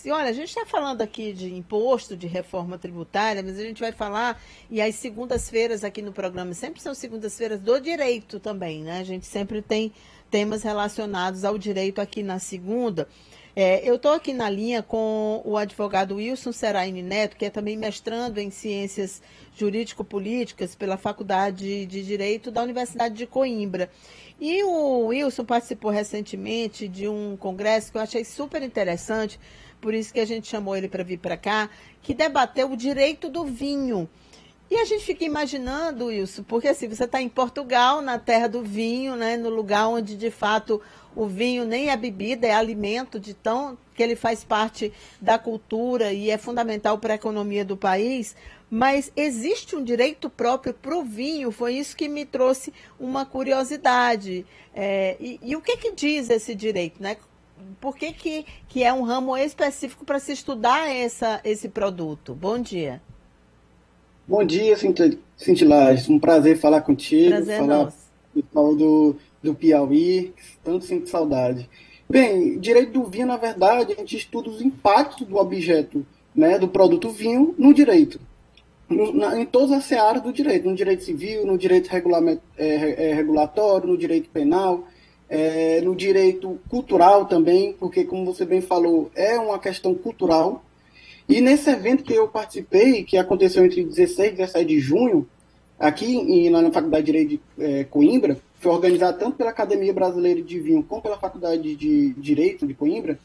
E olha, a gente está falando aqui de imposto, de reforma tributária, mas a gente vai falar, e as segundas-feiras aqui no programa sempre são segundas-feiras do direito também, né? A gente sempre tem temas relacionados ao direito aqui na segunda. Eu estou aqui na linha com o advogado Wilson Seraini Neto, que é também mestrando em Ciências Jurídico-Políticas pela Faculdade de Direito da Universidade de Coimbra. E o Wilson participou recentemente de um congresso que eu achei super interessante, por isso que a gente chamou ele para vir para cá, que debateu o direito do vinho. E a gente fica imaginando, Wilson, porque assim, você está em Portugal, na terra do vinho, né, no lugar onde de fato o vinho nem é bebida, é alimento, de tão que ele faz parte da cultura e é fundamental para a economia do país. Mas existe um direito próprio para o vinho, foi isso que me trouxe uma curiosidade. E o que diz esse direito, né? Por que é um ramo específico para se estudar esse produto? Bom dia. Bom dia, Cintilagem. Um prazer falar contigo, Prazer é falar nosso. do Piauí, tanto sinto saudade. Bem, direito do vinho, na verdade, a gente estuda os impactos do objeto, né, do produto vinho no direito, em todas as searas do direito, no direito civil, no direito regulatório, no direito penal, no direito cultural também, porque, como você bem falou, é uma questão cultural. E nesse evento que eu participei, que aconteceu entre 16 e 17 de junho, aqui na Faculdade de Direito de Coimbra, foi organizado tanto pela Academia Brasileira de Vinho como pela Faculdade de Direito de Coimbra,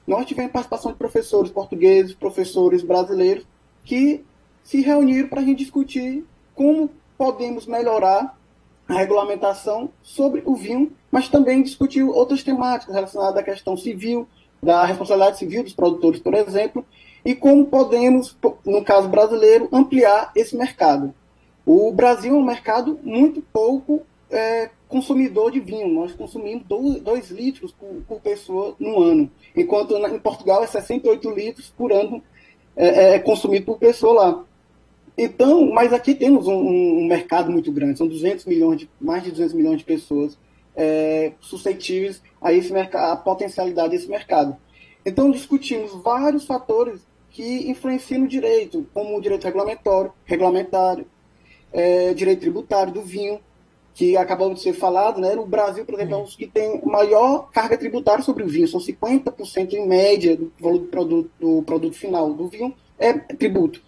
nós tivemos participação de professores portugueses, professores brasileiros, que se reuniram para a gente discutir como podemos melhorar a regulamentação sobre o vinho, mas também discutir outras temáticas relacionadas à questão civil, da responsabilidade civil dos produtores, por exemplo, e como podemos, no caso brasileiro, ampliar esse mercado. O Brasil é um mercado muito pouco consumidor de vinho. Nós consumimos 2 litros por pessoa no ano, enquanto em Portugal é 68 litros por ano consumido por pessoa lá. Então, mas aqui temos um mercado muito grande, são 200 milhões mais de 200 milhões de pessoas suscetíveis a esse mercado, a potencialidade desse mercado. Então, discutimos vários fatores que influenciam no direito, como o direito regulamentário, direito tributário do vinho, que acabou de ser falado, né? No Brasil, por exemplo, é um dos que tem maior carga tributária sobre o vinho, são 50% em média do valor do produto final do vinho, é tributo.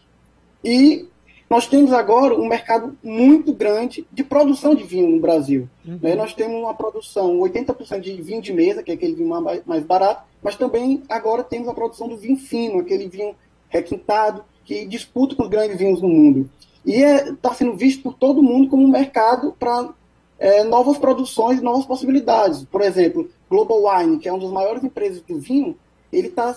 E nós temos agora um mercado muito grande de produção de vinho no Brasil. Né? Nós temos uma produção, 80% de vinho de mesa, que é aquele vinho mais barato, mas também agora temos a produção do vinho fino, aquele vinho requintado, que disputa com os grandes vinhos do mundo. E está sendo visto por todo mundo como um mercado para novas produções e novas possibilidades. Por exemplo, Global Wine, que é uma das maiores empresas do vinho, ele está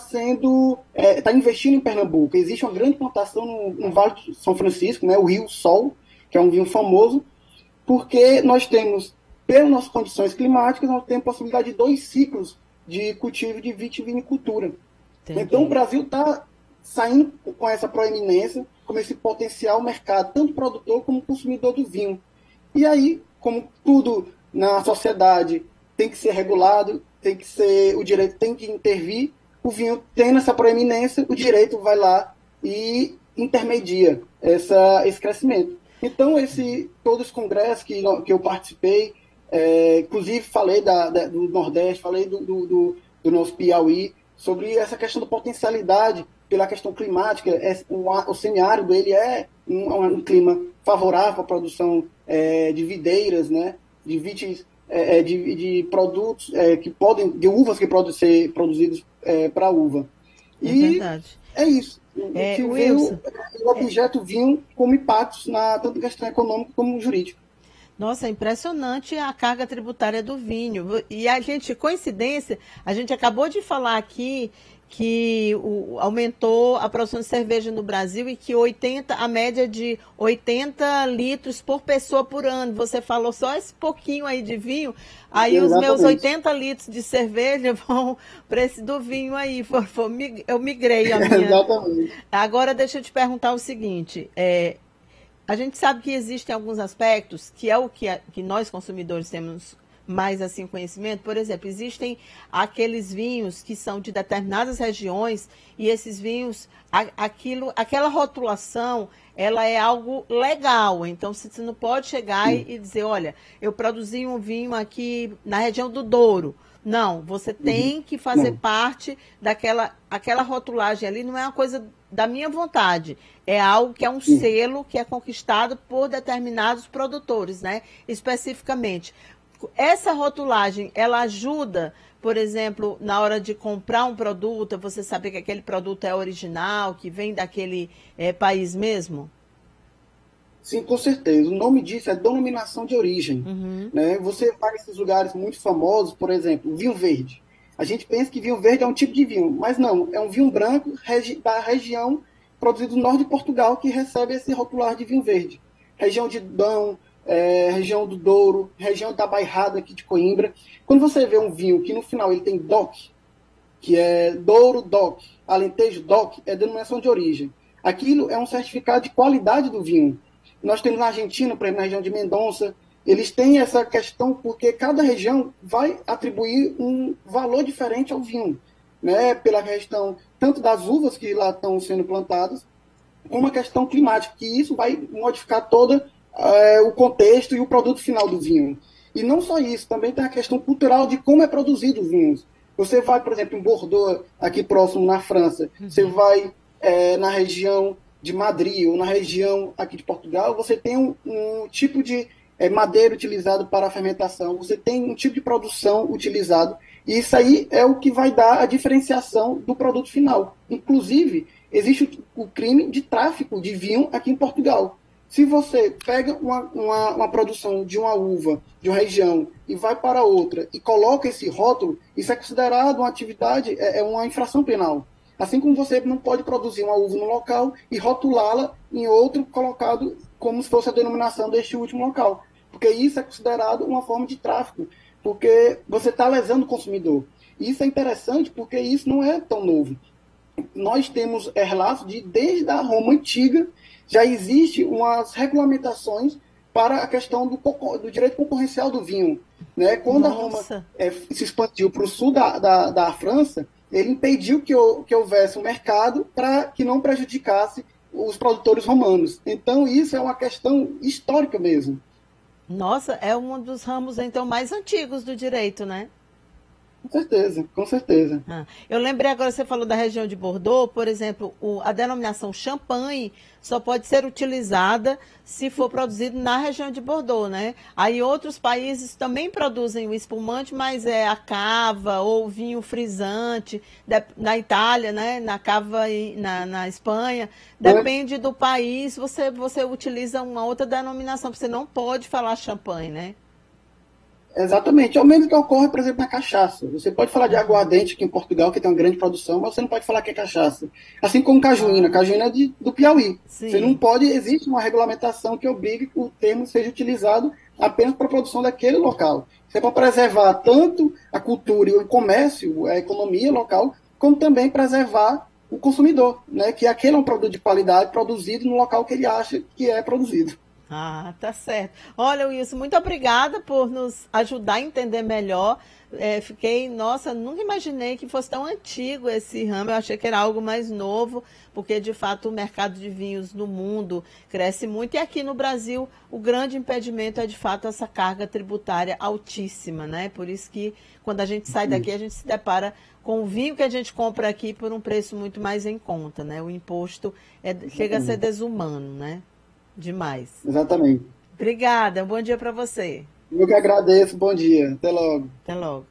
investindo em Pernambuco. Existe uma grande plantação no Vale de São Francisco, né, o Rio Sol, que é um vinho famoso, porque nós temos, pelas nossas condições climáticas, nós temos possibilidade de 2 ciclos de cultivo de vitivinicultura. Entendi. Então, o Brasil está saindo com essa proeminência, com esse potencial mercado, tanto produtor como consumidor do vinho. E aí, como tudo na sociedade tem que ser regulado, o direito tem que intervir, o vinho tendo essa proeminência, o direito vai lá e intermedia esse crescimento. Então, todo esse congresso que eu participei, inclusive falei do Nordeste, falei do nosso Piauí, sobre essa questão da potencialidade pela questão climática. O semiárido ele é um clima favorável à produção de videiras, né, de vitis, de produtos de uvas que podem ser produzidos para uva. E verdade. É isso. A gente vê o objeto vinho como impactos tanto na questão econômica como jurídica. Nossa, é impressionante a carga tributária do vinho. E a gente, coincidência, a gente acabou de falar aqui que aumentou a produção de cerveja no Brasil e que a média de 80 litros por pessoa por ano. Você falou só esse pouquinho aí de vinho, aí exatamente. Os meus 80 litros de cerveja vão para esse do vinho aí. Eu migrei a minha. Exatamente. Agora deixa eu te perguntar o seguinte, a gente sabe que existem alguns aspectos que é o que nós consumidores temos mais assim conhecimento? Por exemplo, existem aqueles vinhos que são de determinadas regiões e esses vinhos, aquela rotulação, ela é algo legal. Então, você não pode chegar e dizer, olha, eu produzi um vinho aqui na região do Douro. Não, você tem que fazer parte aquela rotulagem ali, não é uma coisa da minha vontade, é algo que é um selo que é conquistado por determinados produtores, né? Especificamente. Essa rotulagem, ela ajuda, por exemplo, na hora de comprar um produto, você saber que aquele produto é original, que vem daquele país mesmo? Sim, com certeza. O nome disso é denominação de origem. Né? Você vai nesses lugares muito famosos, por exemplo, vinho verde. A gente pensa que vinho verde é um tipo de vinho, mas não, é um vinho branco da região produzido no norte de Portugal que recebe esse rotular de vinho verde. Região de Dão, região do Douro, região da Bairrada aqui de Coimbra. Quando você vê um vinho que no final ele tem DOC, que é Douro DOC, Alentejo DOC, é denominação de origem. Aquilo é um certificado de qualidade do vinho. Nós temos na Argentina, por exemplo, na região de Mendonça, eles têm essa questão porque cada região vai atribuir um valor diferente ao vinho, né? Pela questão tanto das uvas que lá estão sendo plantadas, como a questão climática, que isso vai modificar todo o contexto e o produto final do vinho. E não só isso, também tem a questão cultural de como é produzido os vinhos. Você vai, por exemplo, em Bordeaux, aqui próximo na França, você vai na região de Madrid ou na região aqui de Portugal, você tem um tipo de madeira utilizado para a fermentação, você tem um tipo de produção utilizado, e isso aí é o que vai dar a diferenciação do produto final. Inclusive, existe o crime de tráfico de vinho aqui em Portugal. Se você pega uma produção de uma uva de uma região e vai para outra e coloca esse rótulo, isso é considerado uma atividade, uma infração penal. Assim como você não pode produzir uma uva no local e rotulá-la em outro colocado como se fosse a denominação deste último local. Porque isso é considerado uma forma de tráfico, porque você está lesando o consumidor. E isso é interessante porque isso não é tão novo. Nós temos relatos de, desde a Roma Antiga, já existe umas regulamentações para a questão do direito concorrencial do vinho. Né? Quando a Roma se expandiu para o sul da França, ele impediu que houvesse um mercado para que não prejudicasse os produtores romanos. Então, isso é uma questão histórica mesmo. Nossa, é um dos ramos, então, mais antigos do direito, né? Com certeza, com certeza. Eu lembrei agora, você falou da região de Bordeaux, por exemplo, a denominação champanhe só pode ser utilizada se for produzido na região de Bordeaux, né? Aí outros países também produzem o espumante, mas é a cava ou vinho frisante, na Itália, né? Na cava na Espanha, depende do país, você utiliza uma outra denominação, você não pode falar champanhe, né? Exatamente, é o mesmo que ocorre, por exemplo, na cachaça. Você pode falar de aguardente aqui em Portugal, que tem uma grande produção, mas você não pode falar que é cachaça. Assim como cajuína. Cajuína é do Piauí. Sim. Você não pode, existe uma regulamentação que obrigue que o termo seja utilizado apenas para a produção daquele local. Isso é para preservar tanto a cultura e o comércio, a economia local, como também preservar o consumidor, né? Que aquele é um produto de qualidade produzido no local que ele acha que é produzido. Ah, tá certo. Olha, Wilson, muito obrigada por nos ajudar a entender melhor. Nossa, nunca imaginei que fosse tão antigo esse ramo. Eu achei que era algo mais novo, porque de fato o mercado de vinhos no mundo cresce muito. E aqui no Brasil, o grande impedimento é de fato essa carga tributária altíssima, né? Por isso que quando a gente sai daqui, a gente se depara com o vinho que a gente compra aqui por um preço muito mais em conta, né? O imposto chega a ser desumano, né? Demais. Exatamente. Obrigada, um bom dia para você. Eu que agradeço, bom dia. Até logo. Até logo.